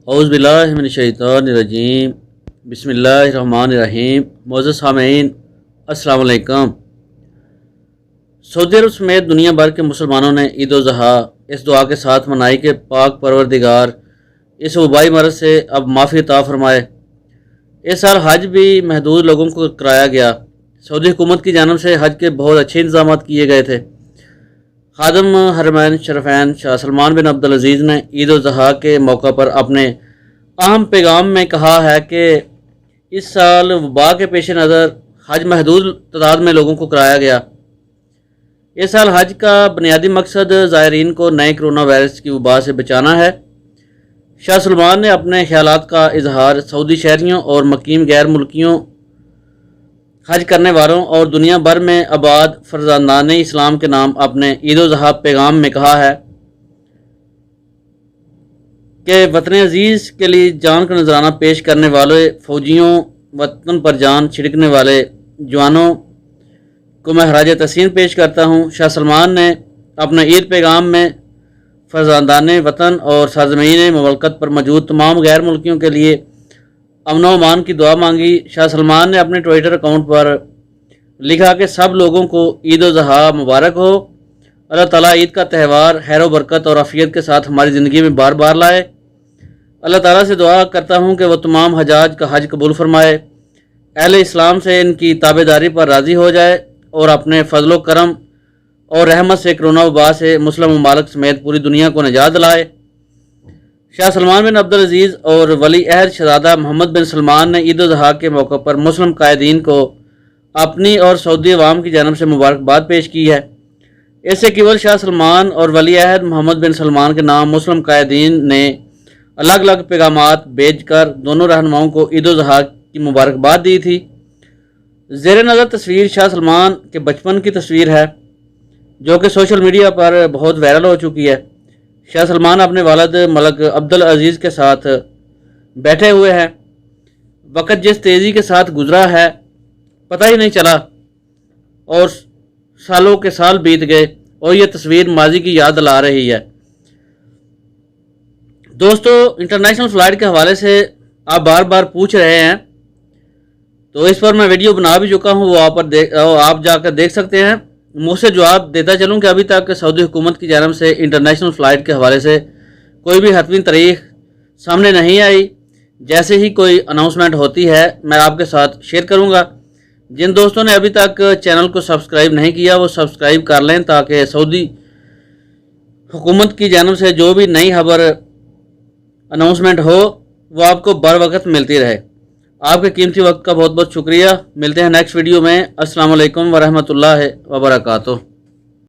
اعوذ باللہ من الشیطان الرجیم بسم اللہ الرحمن الرحیم۔ معزز سامعین السلام علیکم۔ سعودی عرب سمیت دنیا بھر کے مسلمانوں نے عید الاضحیٰ اس دعا کے ساتھ منائی کہ پاک پروردگار اس وبائی مرض سے اب معافی عطا فرمائے۔ اس سال حج بھی محدود لوگوں کو کرایا گیا۔ سعودی حکومت کی جانب سے حج کے بہت اچھے انتظامات کیے گئے تھے۔ خادم حرمین شریفین شاہ سلمان بن عبدالعزیز نے عید الاضحیٰ کے موقع پر اپنے اہم پیغام میں کہا ہے کہ اس سال وبا کے پیش نظر حج محدود تعداد میں لوگوں کو کرایا گیا۔ اس سال حج کا بنیادی مقصد زائرین کو نئے کرونا وائرس کی وبا سے بچانا ہے۔ شاہ سلمان نے اپنے خیالات کا اظہار سعودی شہریوں اور مقیم غیر ملکیوں حج کرنے والوں اور دنیا بھر میں آباد فرزندان اسلام کے نام اپنے عید الاضحیٰ پیغام میں کہا ہے کہ وطن عزیز کے لیے جان کا نذرانہ پیش کرنے والے فوجیوں، وطن پر جان چھڑکنے والے جوانوں کو میں خراج تحسین پیش کرتا ہوں۔ شاہ سلمان نے اپنے عید پیغام میں فرزندان وطن اور سرزمین مملکت پر موجود تمام غیر ملکیوں کے لیے امن و امان کی دعا مانگی۔ شاہ سلمان نے اپنے ٹویٹر اکاؤنٹ پر لکھا کہ سب لوگوں کو عید الاضحیٰ مبارک ہو۔ اللہ تعالیٰ عید کا تہوار خیر و برکت اور عافیت کے ساتھ ہماری زندگی میں بار بار لائے۔ اللہ تعالیٰ سے دعا کرتا ہوں کہ وہ تمام حجاج کا حج قبول فرمائے، اہل اسلام سے ان کی تابع داری پر راضی ہو جائے اور اپنے فضل و کرم اور رحمت سے کرونا وبا سے مسلم ممالک سمیت پوری دنیا کو نجات دلائے۔ شاہ سلمان بن عبدالعزیز اور ولی عہد شہزادہ محمد بن سلمان نے عید الاضحیٰ کے موقع پر مسلم قائدین کو اپنی اور سعودی عوام کی جانب سے مبارکباد پیش کی ہے۔ اس سے کیول شاہ سلمان اور ولی عہد محمد بن سلمان کے نام مسلم قائدین نے الگ الگ پیغامات بھیج کر دونوں رہنماؤں کو عید الاضحیٰ کی مبارکباد دی تھی۔ زیر نظر تصویر شاہ سلمان کے بچپن کی تصویر ہے جو کہ سوشل میڈیا پر بہت وائرل ہو چکی ہے۔ شاہ سلمان اپنے والد ملک عبدالعزیز کے ساتھ بیٹھے ہوئے ہیں۔ وقت جس تیزی کے ساتھ گزرا ہے پتہ ہی نہیں چلا اور سالوں کے سال بیت گئے اور یہ تصویر ماضی کی یاد دلا رہی ہے۔ دوستو، انٹرنیشنل فلائٹ کے حوالے سے آپ بار بار پوچھ رہے ہیں تو اس پر میں ویڈیو بنا بھی چکا ہوں، وہ آپ جا کر دیکھ سکتے ہیں۔ مجھ سے جواب دیتا چلوں کہ ابھی تک سعودی حکومت کی جانب سے انٹرنیشنل فلائٹ کے حوالے سے کوئی بھی حتمی تاریخ سامنے نہیں آئی۔ جیسے ہی کوئی اناؤنسمنٹ ہوتی ہے میں آپ کے ساتھ شیئر کروں گا۔ جن دوستوں نے ابھی تک چینل کو سبسکرائب نہیں کیا وہ سبسکرائب کر لیں تاکہ سعودی حکومت کی جانب سے جو بھی نئی خبر اناؤنسمنٹ ہو وہ آپ کو بر وقت ملتی رہے۔ آپ کے قیمتی وقت کا بہت بہت شکریہ۔ ملتے ہیں نیکسٹ ویڈیو میں۔ السلام علیکم ورحمۃ اللہ وبرکاتہ۔